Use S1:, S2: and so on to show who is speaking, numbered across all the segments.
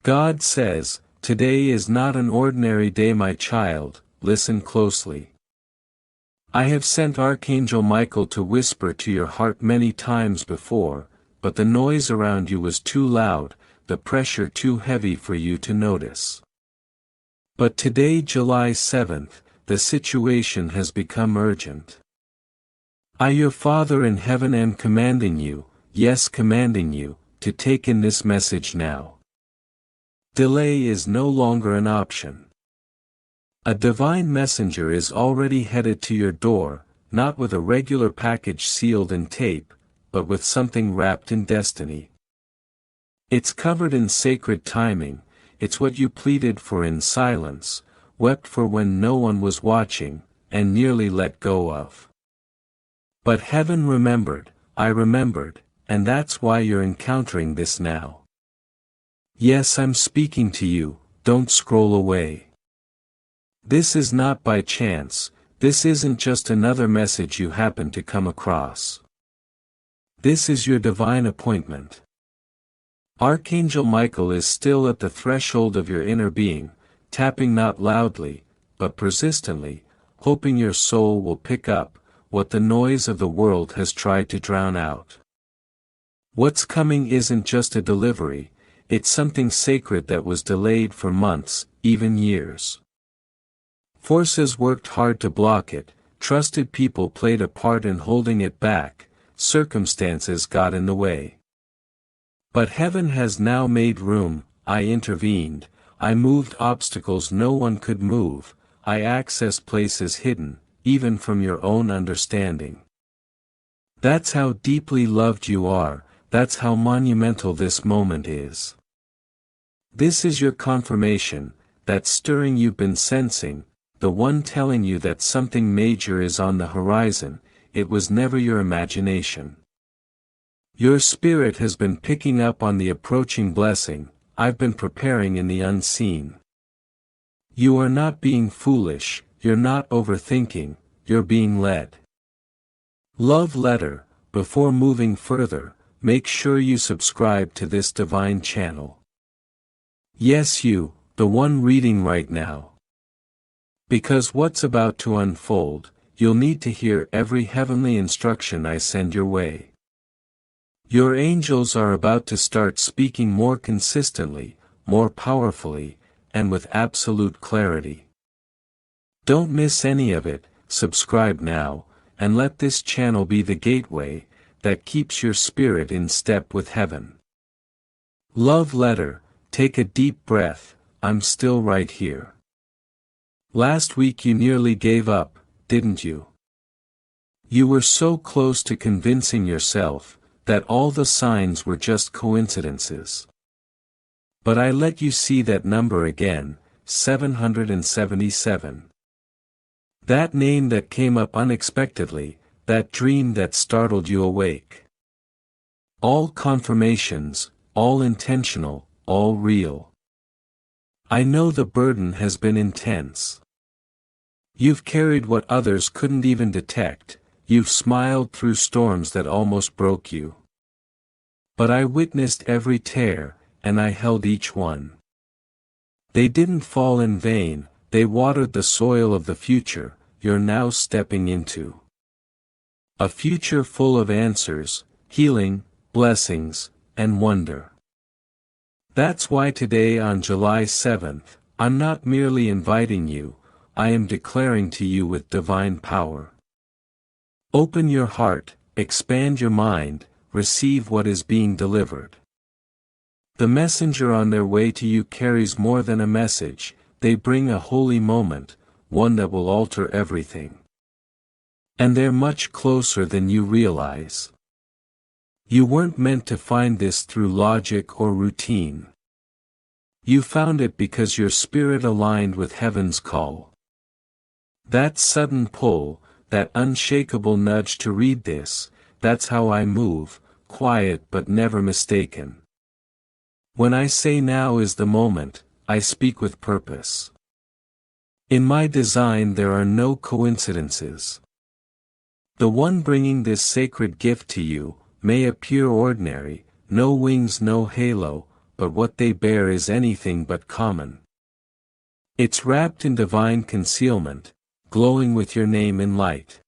S1: God says, "Today is not an ordinary day, my child, listen closely. I have sent Archangel Michael to whisper to your heart many times before, but the noise around you was too loud, the pressure too heavy for you to notice. But today, July 7th, the situation has become urgent. I, your Father in heaven, am commanding you, yes, commanding you, to take in this message now. Delay is no longer an option. A divine messenger is already headed to your door, not with a regular package sealed in tape, but with something wrapped in destiny. It's covered in sacred timing, it's what you pleaded for in silence, wept for when no one was watching, and nearly let go of. But heaven remembered, I remembered, and that's why you're encountering this now. Yes, I'm speaking to you, don't scroll away. This is not by chance, this isn't just another message you happen to come across. This is your divine appointment. Archangel Michael is still at the threshold of your inner being, tapping not loudly, but persistently, hoping your soul will pick up what the noise of the world has tried to drown out. What's coming isn't just a delivery, it's something sacred that was delayed for months, even years. Forces worked hard to block it, trusted people played a part in holding it back, circumstances got in the way. But heaven has now made room, I intervened, I moved obstacles no one could move, I accessed places hidden, even from your own understanding. That's how deeply loved you are, that's how monumental this moment is. This is your confirmation, that stirring you've been sensing, the one telling you that something major is on the horizon. It was never your imagination. Your spirit has been picking up on the approaching blessing, I've been preparing in the unseen. You are not being foolish, you're not overthinking, you're being led. Love letter, before moving further, make sure you subscribe to this divine channel. Yes, you, the one reading right now. Because what's about to unfold, you'll need to hear every heavenly instruction I send your way. Your angels are about to start speaking more consistently, more powerfully, and with absolute clarity. Don't miss any of it, subscribe now, and let this channel be the gateway that keeps your spirit in step with heaven. Love letter, take a deep breath, I'm still right here. Last week you nearly gave up, didn't you? You were so close to convincing yourself that all the signs were just coincidences. But I let you see that number again, 777. That name that came up unexpectedly, that dream that startled you awake. All confirmations, all intentional, all real. I know the burden has been intense. You've carried what others couldn't even detect, you've smiled through storms that almost broke you. But I witnessed every tear, and I held each one. They didn't fall in vain, they watered the soil of the future you're now stepping into. A future full of answers, healing, blessings, and wonder. That's why today on July 7th, I'm not merely inviting you, I am declaring to you with divine power. Open your heart, expand your mind, receive what is being delivered. The messenger on their way to you carries more than a message, they bring a holy moment, one that will alter everything. And they're much closer than you realize. You weren't meant to find this through logic or routine. You found it because your spirit aligned with heaven's call. That sudden pull, that unshakable nudge to read this, that's how I move, quiet but never mistaken. When I say now is the moment, I speak with purpose. In my design there are no coincidences. The one bringing this sacred gift to you may appear ordinary, no wings, no halo, but what they bear is anything but common. It's wrapped in divine concealment, glowing with your name in light.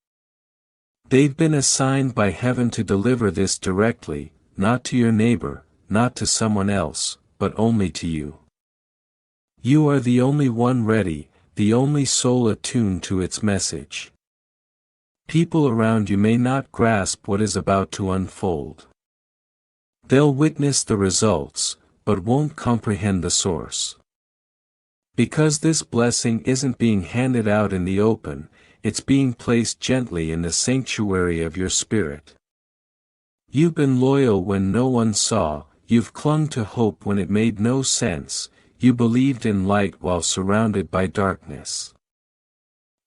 S1: They've been assigned by heaven to deliver this directly, not to your neighbor, not to someone else, but only to you. You are the only one ready, the only soul attuned to its message. People around you may not grasp what is about to unfold. They'll witness the results, but won't comprehend the source. Because this blessing isn't being handed out in the open, it's being placed gently in the sanctuary of your spirit. You've been loyal when no one saw, you've clung to hope when it made no sense, you believed in light while surrounded by darkness.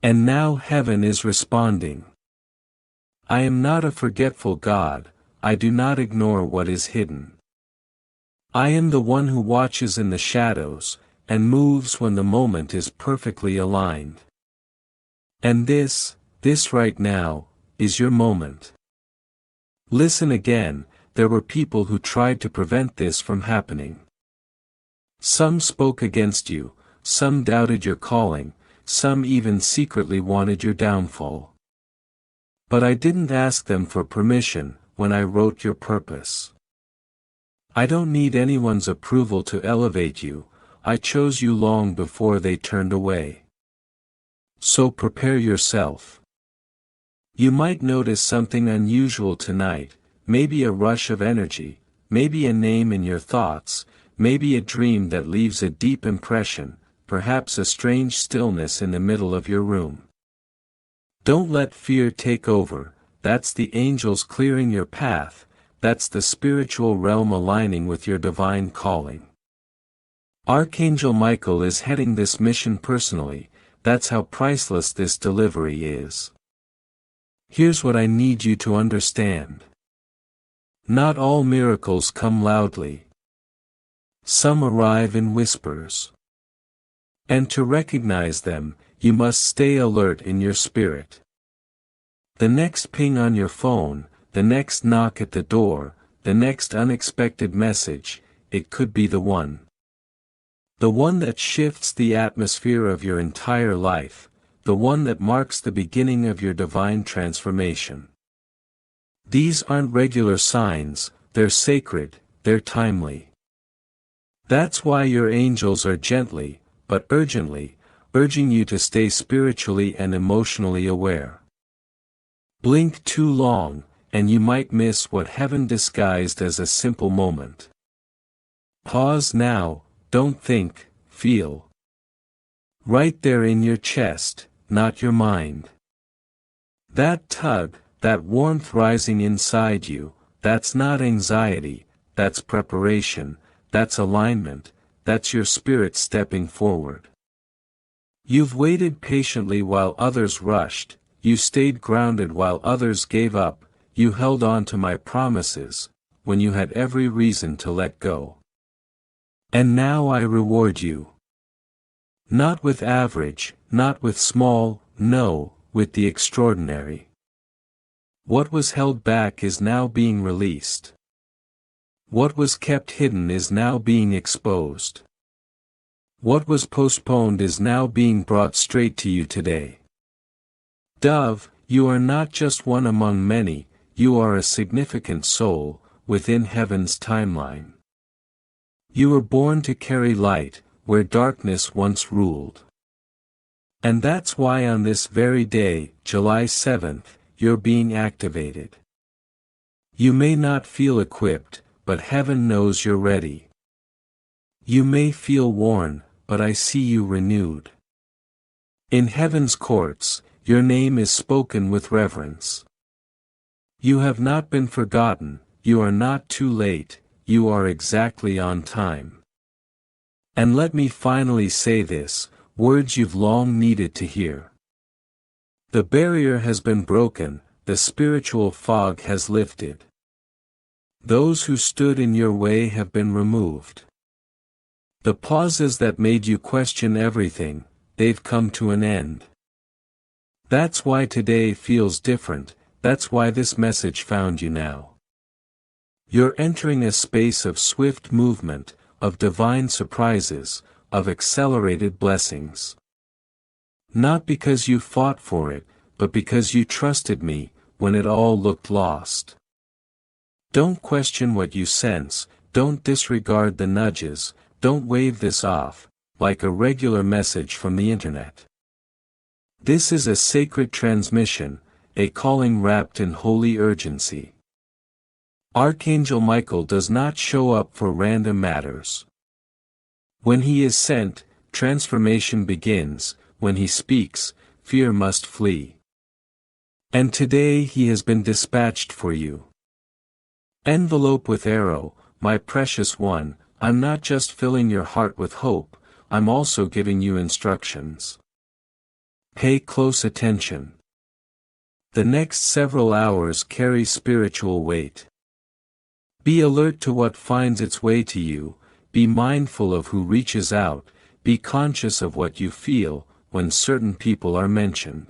S1: And now heaven is responding. I am not a forgetful God, I do not ignore what is hidden. I am the one who watches in the shadows, and moves when the moment is perfectly aligned. And this right now, is your moment. Listen again, there were people who tried to prevent this from happening. Some spoke against you, some doubted your calling, some even secretly wanted your downfall. But I didn't ask them for permission, when I wrote your purpose. I don't need anyone's approval to elevate you, I chose you long before they turned away. So prepare yourself. You might notice something unusual tonight, maybe a rush of energy, maybe a name in your thoughts, maybe a dream that leaves a deep impression, perhaps a strange stillness in the middle of your room. Don't let fear take over, that's the angels clearing your path, that's the spiritual realm aligning with your divine calling. Archangel Michael is heading this mission personally, that's how priceless this delivery is. Here's what I need you to understand. Not all miracles come loudly. Some arrive in whispers. And to recognize them, you must stay alert in your spirit. The next ping on your phone, the next knock at the door, the next unexpected message, it could be the one. The one that shifts the atmosphere of your entire life, the one that marks the beginning of your divine transformation. These aren't regular signs, they're sacred, they're timely. That's why your angels are gently, but urgently, urging you to stay spiritually and emotionally aware. Blink too long, and you might miss what heaven disguised as a simple moment. Pause now, don't think, feel. Right there in your chest, not your mind. That tug, that warmth rising inside you, that's not anxiety, that's preparation, that's alignment, that's your spirit stepping forward. You've waited patiently while others rushed, you stayed grounded while others gave up, you held on to my promises, when you had every reason to let go. And now I reward you. Not with average, not with small, no, with the extraordinary. What was held back is now being released. What was kept hidden is now being exposed. What was postponed is now being brought straight to you today. Dove, you are not just one among many, you are a significant soul, within heaven's timeline. You were born to carry light, where darkness once ruled. And that's why on this very day, July 7th, you're being activated. You may not feel equipped, but heaven knows you're ready. You may feel worn, but I see you renewed. In heaven's courts, your name is spoken with reverence. You have not been forgotten, you are not too late, you are exactly on time. And let me finally say this, words you've long needed to hear. The barrier has been broken, the spiritual fog has lifted. Those who stood in your way have been removed. The pauses that made you question everything, they've come to an end. That's why today feels different, that's why this message found you now. You're entering a space of swift movement, of divine surprises, of accelerated blessings. Not because you fought for it, but because you trusted me, when it all looked lost. Don't question what you sense, don't disregard the nudges, don't wave this off, like a regular message from the internet. This is a sacred transmission, a calling wrapped in holy urgency. Archangel Michael does not show up for random matters. When he is sent, transformation begins. When he speaks, fear must flee. And today he has been dispatched for you. Envelope with arrow, my precious one, I'm not just filling your heart with hope, I'm also giving you instructions. Pay close attention. The next several hours carry spiritual weight. Be alert to what finds its way to you, be mindful of who reaches out, be conscious of what you feel, when certain people are mentioned.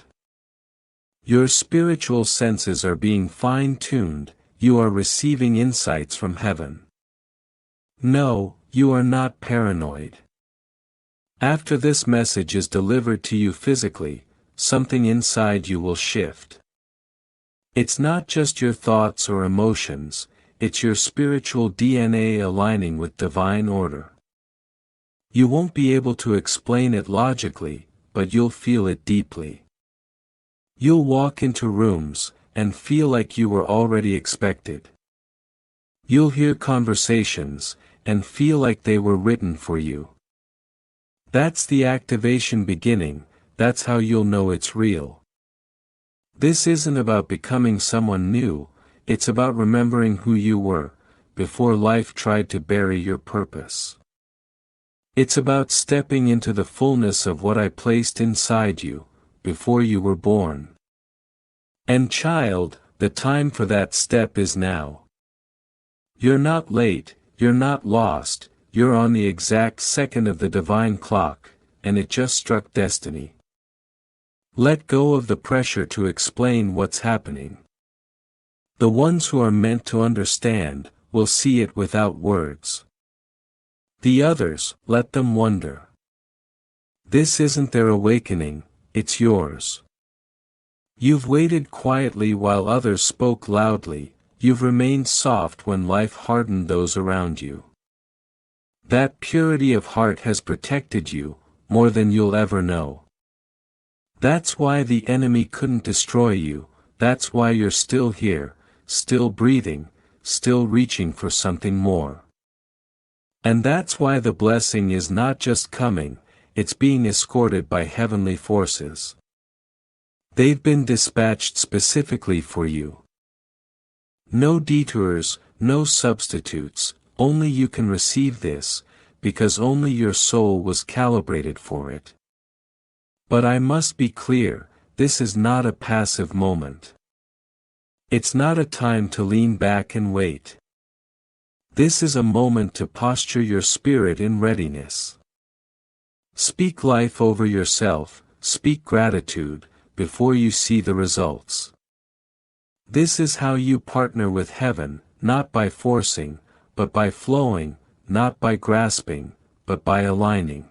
S1: Your spiritual senses are being fine-tuned, you are receiving insights from heaven. No, you are not paranoid. After this message is delivered to you physically, something inside you will shift. It's not just your thoughts or emotions, it's your spiritual DNA aligning with divine order. You won't be able to explain it logically, but you'll feel it deeply. You'll walk into rooms, and feel like you were already expected. You'll hear conversations, and feel like they were written for you. That's the activation beginning, that's how you'll know it's real. This isn't about becoming someone new, it's about remembering who you were, before life tried to bury your purpose. It's about stepping into the fullness of what I placed inside you, before you were born. And child, the time for that step is now. You're not late, you're not lost, you're on the exact second of the divine clock, and it just struck destiny. Let go of the pressure to explain what's happening. The ones who are meant to understand, will see it without words. The others, let them wonder. This isn't their awakening, it's yours. You've waited quietly while others spoke loudly, you've remained soft when life hardened those around you. That purity of heart has protected you, more than you'll ever know. That's why the enemy couldn't destroy you, that's why you're still here, still breathing, still reaching for something more. And that's why the blessing is not just coming, it's being escorted by heavenly forces. They've been dispatched specifically for you. No detours, no substitutes, only you can receive this, because only your soul was calibrated for it. But I must be clear, this is not a passive moment. It's not a time to lean back and wait. This is a moment to posture your spirit in readiness. Speak life over yourself, speak gratitude, before you see the results. This is how you partner with heaven, not by forcing, but by flowing, not by grasping, but by aligning.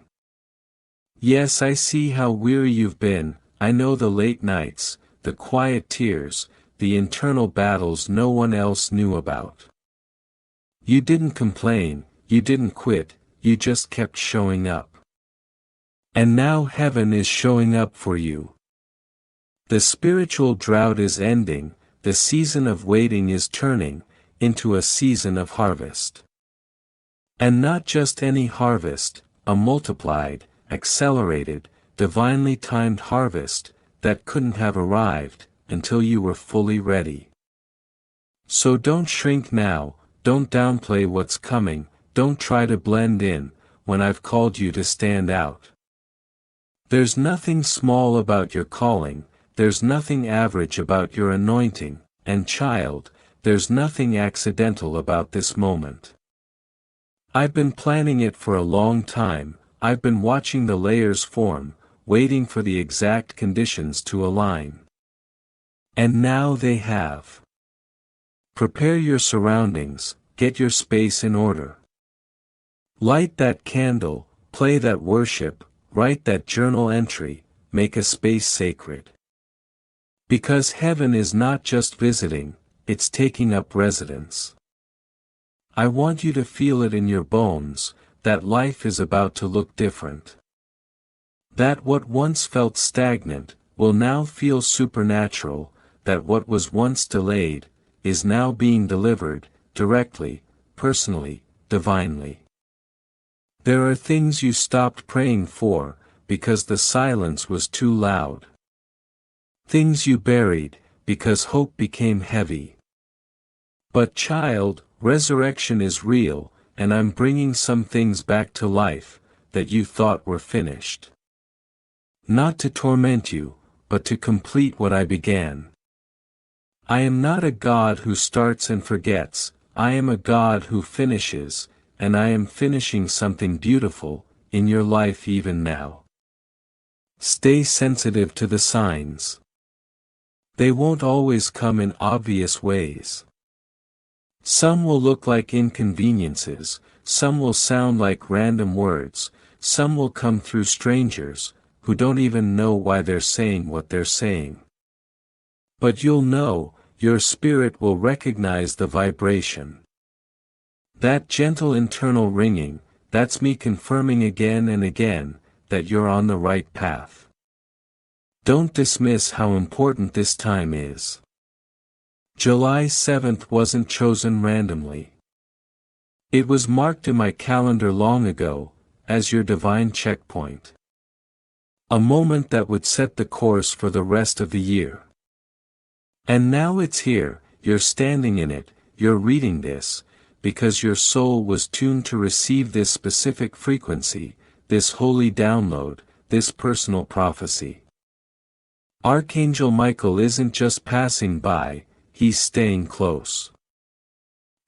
S1: Yes, I see how weary you've been, I know the late nights, the quiet tears, the internal battles no one else knew about. You didn't complain, you didn't quit, you just kept showing up. And now heaven is showing up for you. The spiritual drought is ending, the season of waiting is turning into a season of harvest. And not just any harvest, a multiplied, accelerated, divinely timed harvest that couldn't have arrived until you were fully ready. So don't shrink now, don't downplay what's coming, don't try to blend in, when I've called you to stand out. There's nothing small about your calling, there's nothing average about your anointing, and child, there's nothing accidental about this moment. I've been planning it for a long time, I've been watching the layers form, waiting for the exact conditions to align. And now they have. Prepare your surroundings, get your space in order. Light that candle, play that worship, write that journal entry, make a space sacred. Because heaven is not just visiting, it's taking up residence. I want you to feel it in your bones, that life is about to look different. That what once felt stagnant, will now feel supernatural, that what was once delayed, is now being delivered, directly, personally, divinely. There are things you stopped praying for, because the silence was too loud. Things you buried, because hope became heavy. But child, resurrection is real, and I'm bringing some things back to life, that you thought were finished. Not to torment you, but to complete what I began. I am not a God who starts and forgets, I am a God who finishes, and I am finishing something beautiful, in your life even now. Stay sensitive to the signs. They won't always come in obvious ways. Some will look like inconveniences, some will sound like random words, some will come through strangers, who don't even know why they're saying what they're saying. But you'll know, your spirit will recognize the vibration. That gentle internal ringing, that's me confirming again and again, that you're on the right path. Don't dismiss how important this time is. July 7th wasn't chosen randomly. It was marked in my calendar long ago, as your divine checkpoint. A moment that would set the course for the rest of the year. And now it's here, you're standing in it, you're reading this, because your soul was tuned to receive this specific frequency, this holy download, this personal prophecy. Archangel Michael isn't just passing by, he's staying close.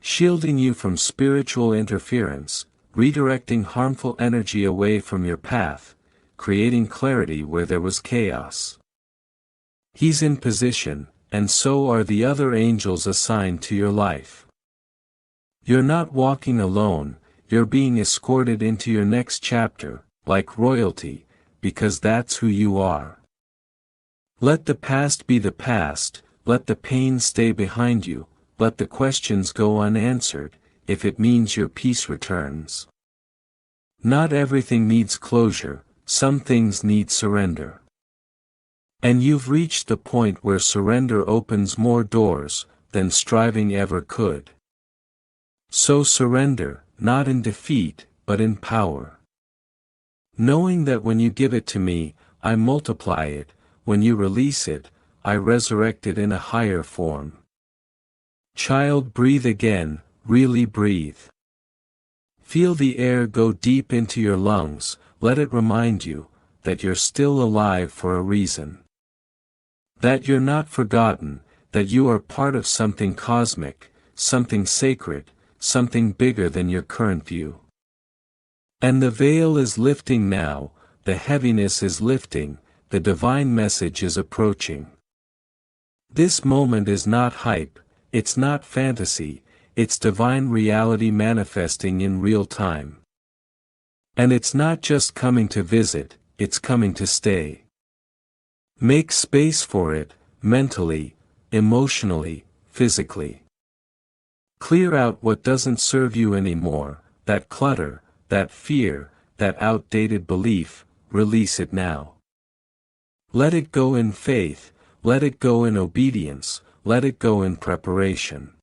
S1: Shielding you from spiritual interference, redirecting harmful energy away from your path, creating clarity where there was chaos. He's in position, and so are the other angels assigned to your life. You're not walking alone, you're being escorted into your next chapter, like royalty, because that's who you are. Let the past be the past, let the pain stay behind you, let the questions go unanswered, if it means your peace returns. Not everything needs closure, some things need surrender. And you've reached the point where surrender opens more doors, than striving ever could. So surrender, not in defeat, but in power. Knowing that when you give it to me, I multiply it, when you release it, I resurrect it in a higher form. Child, breathe again, really breathe. Feel the air go deep into your lungs, let it remind you, that you're still alive for a reason. That you're not forgotten, that you are part of something cosmic, something sacred, something bigger than your current view. And the veil is lifting now, the heaviness is lifting, the divine message is approaching. This moment is not hype, it's not fantasy, it's divine reality manifesting in real time. And it's not just coming to visit, it's coming to stay. Make space for it, mentally, emotionally, physically. Clear out what doesn't serve you anymore, that clutter, that fear, that outdated belief, release it now. Let it go in faith, let it go in obedience, let it go in preparation.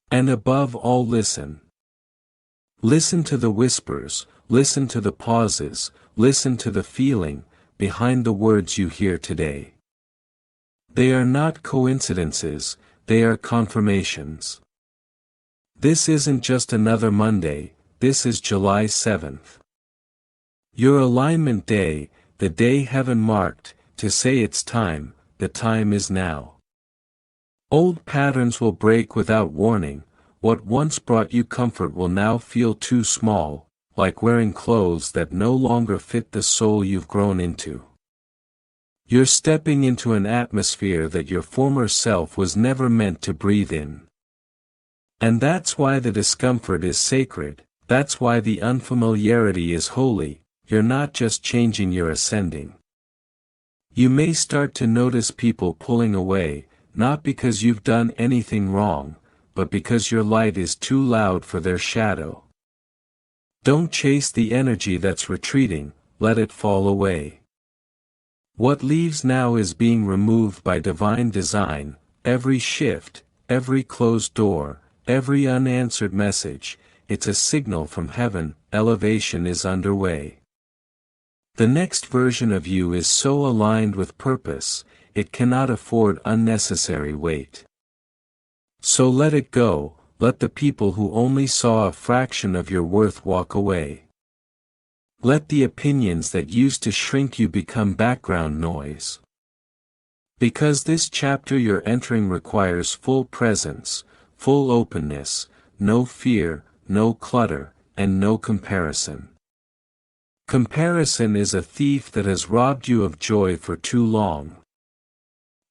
S1: And above all, listen. Listen to the whispers, listen to the pauses, listen to the feeling, behind the words you hear today. They are not coincidences, they are confirmations. This isn't just another Monday, this is July 7th. Your alignment day, the day heaven marked, to say it's time, the time is now. Old patterns will break without warning, what once brought you comfort will now feel too small, like wearing clothes that no longer fit the soul you've grown into. You're stepping into an atmosphere that your former self was never meant to breathe in. And that's why the discomfort is sacred, That's why the unfamiliarity is holy. You're not just changing, you're ascending. You may start to notice people pulling away, not because you've done anything wrong, but because your light is too loud for their shadow. Don't chase the energy that's retreating, let it fall away. What leaves now is being removed by divine design. Every shift, every closed door, every unanswered message, it's a signal from heaven. Elevation is underway. The next version of you is so aligned with purpose, it cannot afford unnecessary weight. So let it go, let the people who only saw a fraction of your worth walk away. Let the opinions that used to shrink you become background noise. Because this chapter you're entering requires full presence, full openness, no fear, no clutter, and no comparison. Comparison is a thief that has robbed you of joy for too long.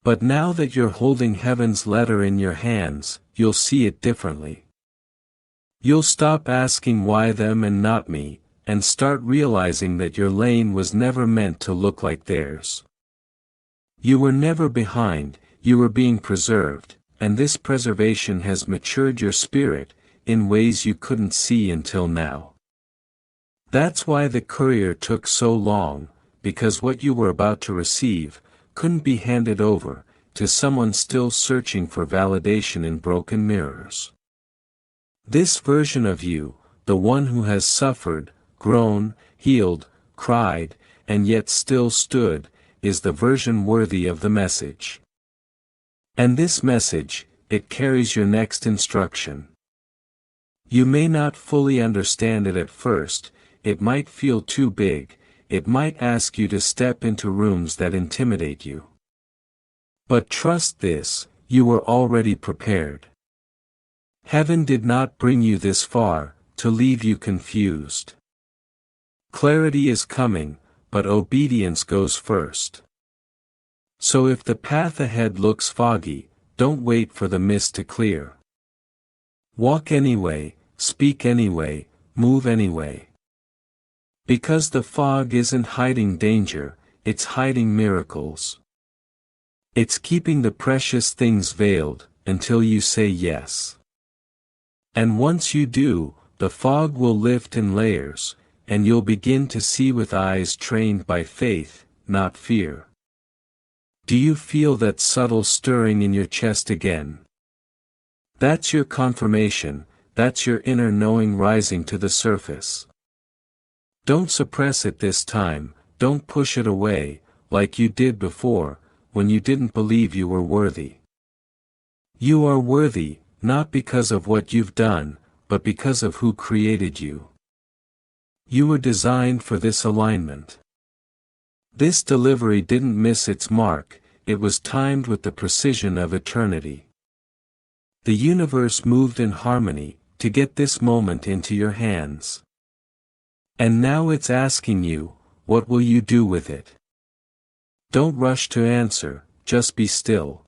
S1: But now that you're holding heaven's letter in your hands, you'll see it differently. You'll stop asking why them and not me, and start realizing that your lane was never meant to look like theirs. You were never behind, you were being preserved, and this preservation has matured your spirit, in ways you couldn't see until now. That's why the courier took so long, because what you were about to receive, couldn't be handed over, to someone still searching for validation in broken mirrors. This version of you, the one who has suffered, grown, healed, cried, and yet still stood, is the version worthy of the message. And this message, it carries your next instruction. You may not fully understand it at first, it might feel too big, it might ask you to step into rooms that intimidate you. But trust this, you were already prepared. Heaven did not bring you this far, to leave you confused. Clarity is coming, but obedience goes first. So if the path ahead looks foggy, don't wait for the mist to clear. Walk anyway, speak anyway, move anyway. Because the fog isn't hiding danger, it's hiding miracles. It's keeping the precious things veiled, until you say yes. And once you do, the fog will lift in layers, and you'll begin to see with eyes trained by faith, not fear. Do you feel that subtle stirring in your chest again? That's your confirmation, that's your inner knowing rising to the surface. Don't suppress it this time, don't push it away, like you did before, when you didn't believe you were worthy. You are worthy, not because of what you've done, but because of who created you. You were designed for this alignment. This delivery didn't miss its mark, it was timed with the precision of eternity. The universe moved in harmony, to get this moment into your hands. And now it's asking you, what will you do with it? Don't rush to answer, just be still.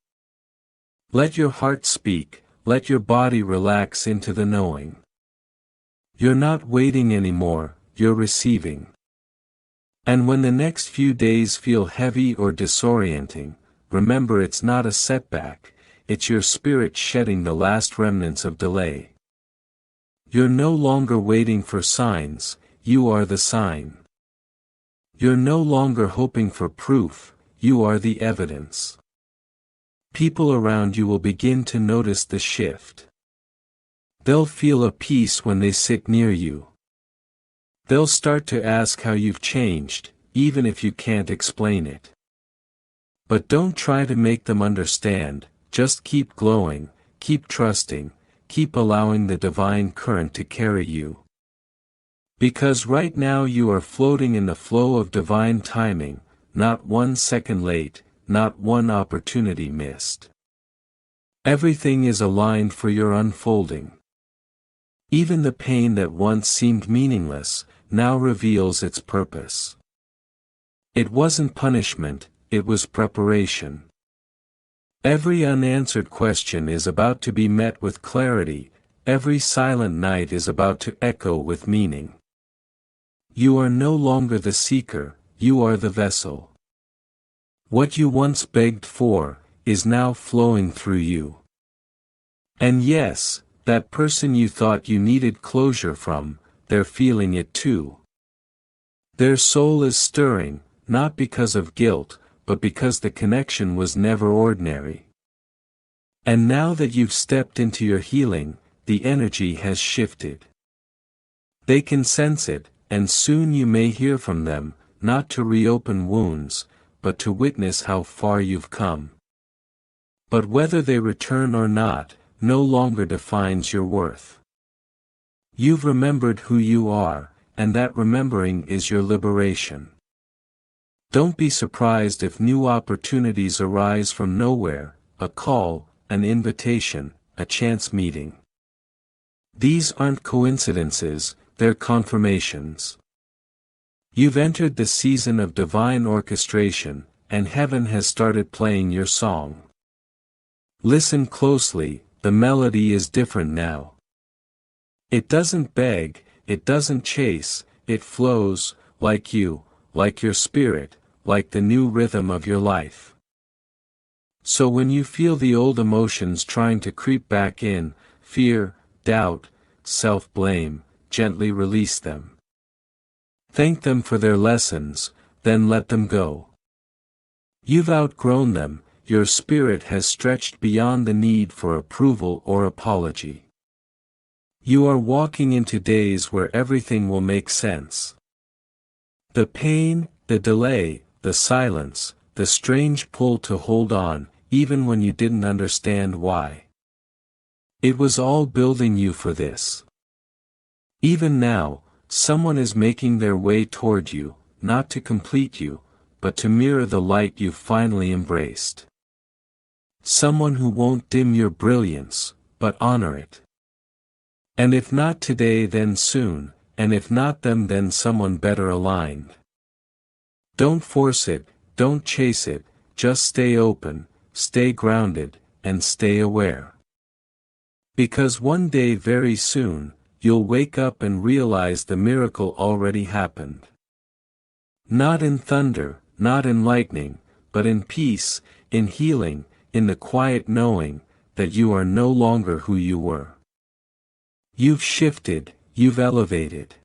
S1: Let your heart speak, let your body relax into the knowing. You're not waiting anymore, you're receiving. And when the next few days feel heavy or disorienting, remember it's not a setback, it's your spirit shedding the last remnants of delay. You're no longer waiting for signs, you are the sign. You're no longer hoping for proof, you are the evidence. People around you will begin to notice the shift. They'll feel a peace when they sit near you. They'll start to ask how you've changed, even if you can't explain it. But don't try to make them understand, just keep glowing, keep trusting, keep allowing the divine current to carry you. Because right now you are floating in the flow of divine timing, not 1 second late, not one opportunity missed. Everything is aligned for your unfolding. Even the pain that once seemed meaningless, now reveals its purpose. It wasn't punishment, it was preparation. Every unanswered question is about to be met with clarity, every silent night is about to echo with meaning. You are no longer the seeker, you are the vessel. What you once begged for, is now flowing through you. And yes, that person you thought you needed closure from, they're feeling it too. Their soul is stirring, not because of guilt, but because the connection was never ordinary. And now that you've stepped into your healing, the energy has shifted. They can sense it, and soon you may hear from them, not to reopen wounds, but to witness how far you've come. But whether they return or not, no longer defines your worth. You've remembered who you are, and that remembering is your liberation. Don't be surprised if new opportunities arise from nowhere, a call, an invitation, a chance meeting. These aren't coincidences, they're confirmations. You've entered the season of divine orchestration, and heaven has started playing your song. Listen closely, the melody is different now. It doesn't beg, it doesn't chase, it flows, like you, like your spirit, like the new rhythm of your life. So when you feel the old emotions trying to creep back in, fear, doubt, self-blame, gently release them. Thank them for their lessons, then let them go. You've outgrown them, your spirit has stretched beyond the need for approval or apology. You are walking into days where everything will make sense. The pain, the delay, the silence, the strange pull to hold on, even when you didn't understand why. It was all building you for this. Even now, someone is making their way toward you, not to complete you, but to mirror the light you've finally embraced. Someone who won't dim your brilliance, but honor it. And if not today then soon, and if not them then someone better aligned. Don't force it, don't chase it, just stay open, stay grounded, and stay aware. Because one day very soon, you'll wake up and realize the miracle already happened. Not in thunder, not in lightning, but in peace, in healing, in the quiet knowing, that you are no longer who you were. You've shifted, you've elevated.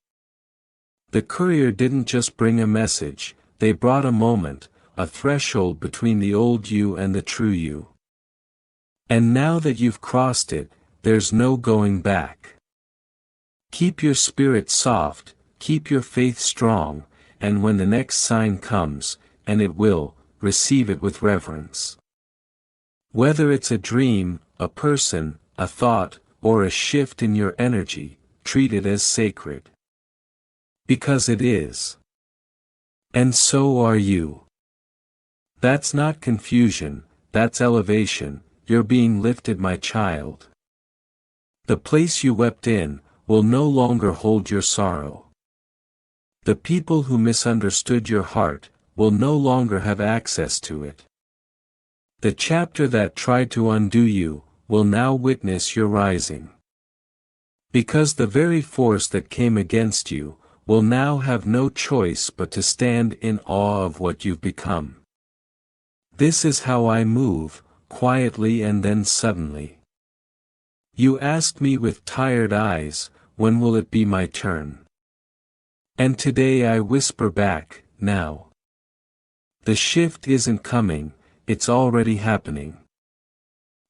S1: The courier didn't just bring a message, they brought a moment, a threshold between the old you and the true you. And now that you've crossed it, there's no going back. Keep your spirit soft, keep your faith strong, and when the next sign comes, and it will, receive it with reverence. Whether it's a dream, a person, a thought, or a shift in your energy, treat it as sacred. Because it is. And so are you. That's not confusion, that's elevation, you're being lifted, my child. The place you wept in, will no longer hold your sorrow. The people who misunderstood your heart, will no longer have access to it. The chapter that tried to undo you, will now witness your rising. Because the very force that came against you, will now have no choice but to stand in awe of what you've become. This is how I move, quietly and then suddenly. You asked me with tired eyes, when will it be my turn? And today I whisper back, now. The shift isn't coming, it's already happening.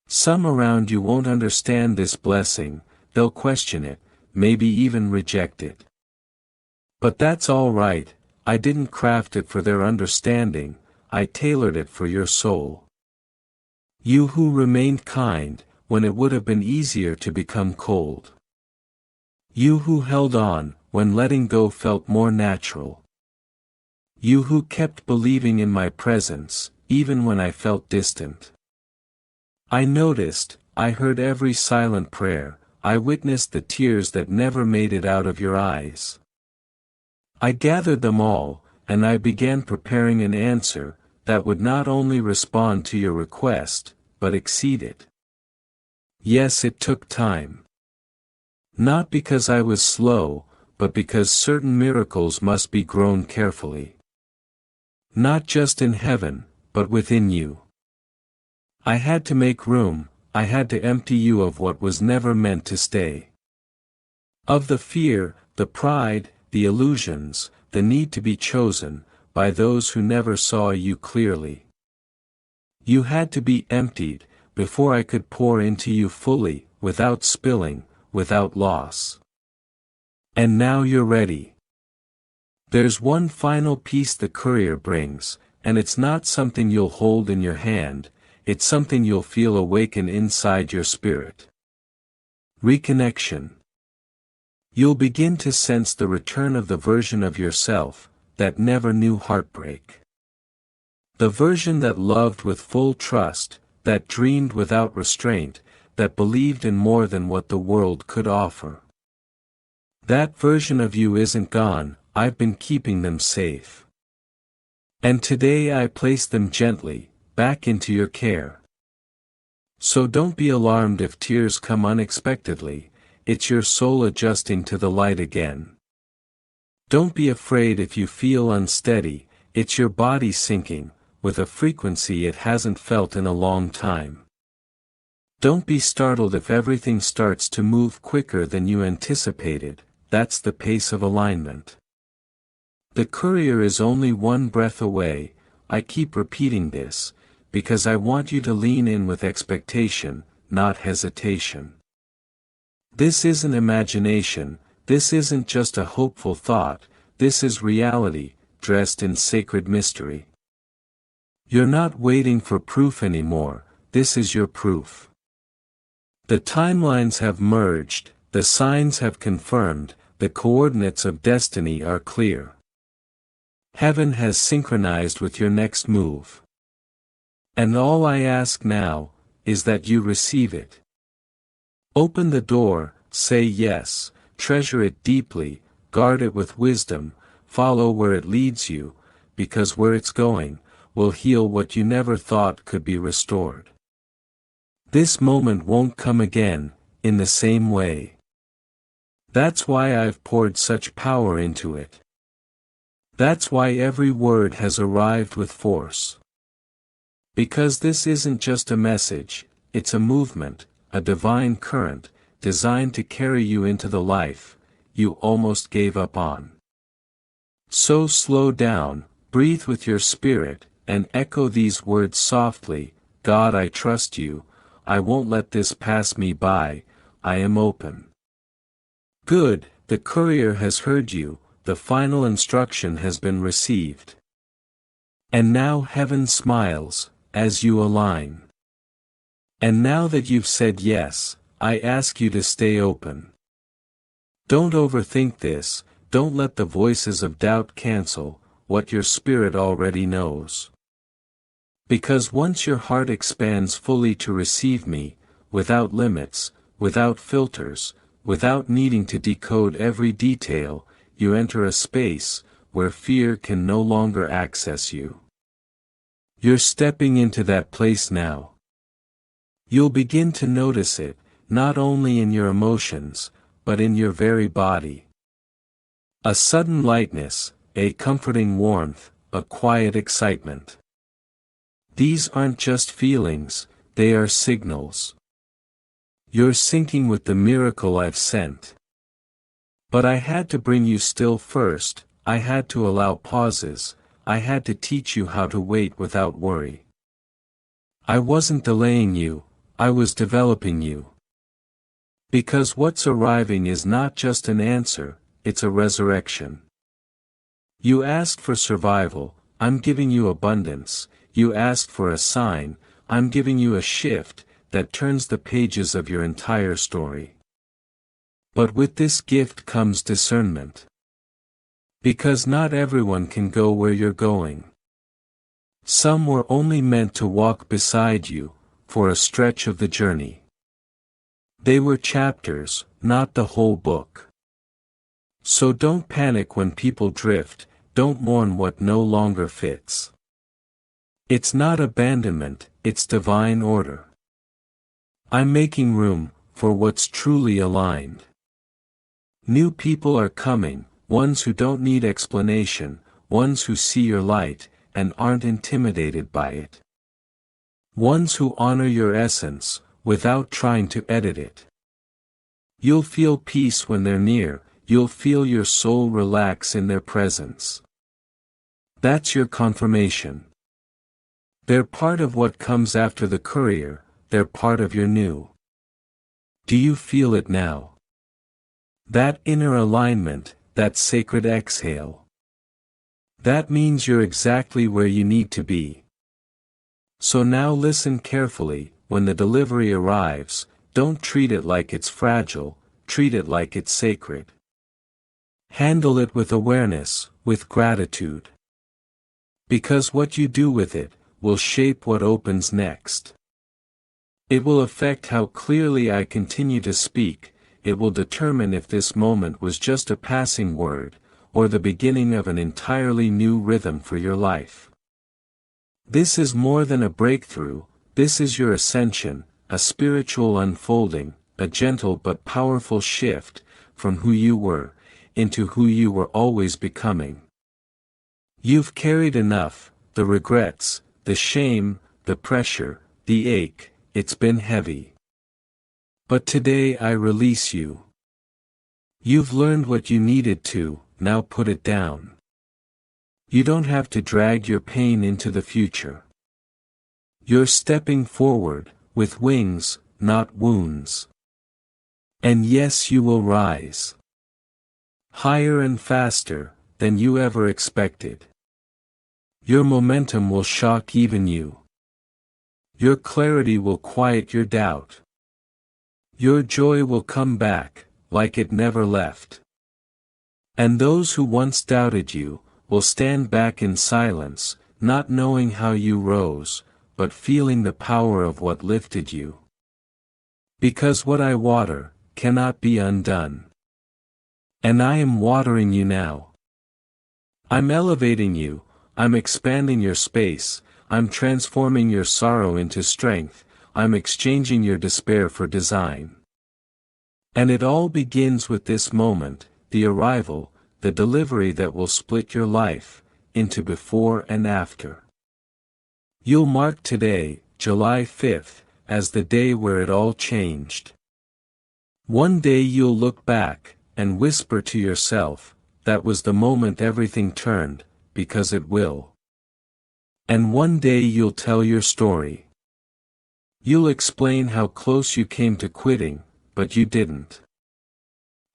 S1: Some around you won't understand this blessing, they'll question it, maybe even reject it. But that's all right, I didn't craft it for their understanding, I tailored it for your soul. You who remained kind, when it would have been easier to become cold. You who held on, when letting go felt more natural. You who kept believing in my presence, even when I felt distant. I noticed, I heard every silent prayer, I witnessed the tears that never made it out of your eyes. I gathered them all, and I began preparing an answer, that would not only respond to your request, but exceed it. Yes, it took time. Not because I was slow, but because certain miracles must be grown carefully. Not just in heaven, but within you. I had to make room, I had to empty you of what was never meant to stay. Of the fear, the pride, the illusions, the need to be chosen, by those who never saw you clearly. You had to be emptied, before I could pour into you fully, without spilling, without loss. And now you're ready. There's one final piece the courier brings, and it's not something you'll hold in your hand, it's something you'll feel awaken inside your spirit. Reconnection. You'll begin to sense the return of the version of yourself that never knew heartbreak. The version that loved with full trust, that dreamed without restraint, that believed in more than what the world could offer. That version of you isn't gone, I've been keeping them safe. And today I place them gently, back into your care. So don't be alarmed if tears come unexpectedly, it's your soul adjusting to the light again. Don't be afraid if you feel unsteady, it's your body sinking, with a frequency it hasn't felt in a long time. Don't be startled if everything starts to move quicker than you anticipated, that's the pace of alignment. The courier is only one breath away, I keep repeating this, because I want you to lean in with expectation, not hesitation. This isn't imagination, this isn't just a hopeful thought, this is reality, dressed in sacred mystery. You're not waiting for proof anymore, this is your proof. The timelines have merged, the signs have confirmed, the coordinates of destiny are clear. Heaven has synchronized with your next move. And all I ask now, is that you receive it. Open the door, say yes, treasure it deeply, guard it with wisdom, follow where it leads you, because where it's going, will heal what you never thought could be restored. This moment won't come again, in the same way. That's why I've poured such power into it. That's why every word has arrived with force. Because this isn't just a message, it's a movement, a divine current, designed to carry you into the life you almost gave up on. So slow down, breathe with your spirit, and echo these words softly, God, I trust you, I won't let this pass me by, I am open. Good, the courier has heard you, the final instruction has been received. And now heaven smiles, as you align. And now that you've said yes, I ask you to stay open. Don't overthink this, don't let the voices of doubt cancel what your spirit already knows. Because once your heart expands fully to receive me, without limits, without filters, without needing to decode every detail, you enter a space where fear can no longer access you. You're stepping into that place now. You'll begin to notice it, not only in your emotions, but in your very body. A sudden lightness, a comforting warmth, a quiet excitement. These aren't just feelings, they are signals. You're syncing with the miracle I've sent. But I had to bring you still first, I had to allow pauses, I had to teach you how to wait without worry. I wasn't delaying you, I was developing you. Because what's arriving is not just an answer, it's a resurrection. You asked for survival, I'm giving you abundance, you asked for a sign, I'm giving you a shift that turns the pages of your entire story. But with this gift comes discernment. Because not everyone can go where you're going. Some were only meant to walk beside you, for a stretch of the journey. They were chapters, not the whole book. So don't panic when people drift, don't mourn what no longer fits. It's not abandonment, it's divine order. I'm making room for what's truly aligned. New people are coming, ones who don't need explanation, ones who see your light, and aren't intimidated by it. Ones who honor your essence, without trying to edit it. You'll feel peace when they're near, you'll feel your soul relax in their presence. That's your confirmation. They're part of what comes after the courier, they're part of your new. Do you feel it now? That inner alignment, that sacred exhale. That means you're exactly where you need to be. So now listen carefully. When the delivery arrives, don't treat it like it's fragile, treat it like it's sacred. Handle it with awareness, with gratitude. Because what you do with it, will shape what opens next. It will affect how clearly I continue to speak, it will determine if this moment was just a passing word, or the beginning of an entirely new rhythm for your life. This is more than a breakthrough, this is your ascension, a spiritual unfolding, a gentle but powerful shift, from who you were, into who you were always becoming. You've carried enough, the regrets, the shame, the pressure, the ache, it's been heavy. But today I release you. You've learned what you needed to, now put it down. You don't have to drag your pain into the future. You're stepping forward, with wings, not wounds. And yes, you will rise. Higher and faster, than you ever expected. Your momentum will shock even you. Your clarity will quiet your doubt. Your joy will come back, like it never left. And those who once doubted you, will stand back in silence, not knowing how you rose, but feeling the power of what lifted you. Because what I water, cannot be undone. And I am watering you now. I'm elevating you, I'm expanding your space, I'm transforming your sorrow into strength, I'm exchanging your despair for design. And it all begins with this moment, the arrival, the delivery that will split your life, into before and after. You'll mark today, July 5th, as the day where it all changed. One day you'll look back, and whisper to yourself, that was the moment everything turned, because it will. And one day you'll tell your story. You'll explain how close you came to quitting, but you didn't.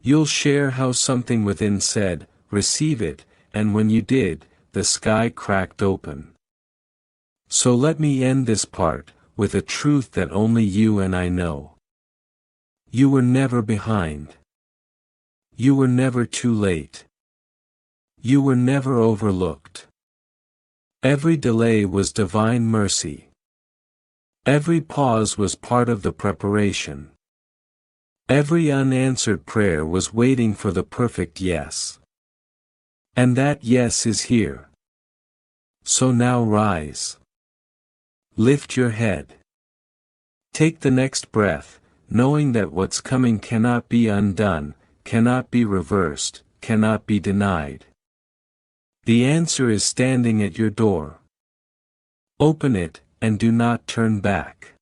S1: You'll share how something within said, receive it, and when you did, the sky cracked open. So let me end this part, with a truth that only you and I know. You were never behind. You were never too late. You were never overlooked. Every delay was divine mercy. Every pause was part of the preparation. Every unanswered prayer was waiting for the perfect yes. And that yes is here. So now rise. Lift your head. Take the next breath, knowing that what's coming cannot be undone, cannot be reversed, cannot be denied. The answer is standing at your door. Open it, and do not turn back.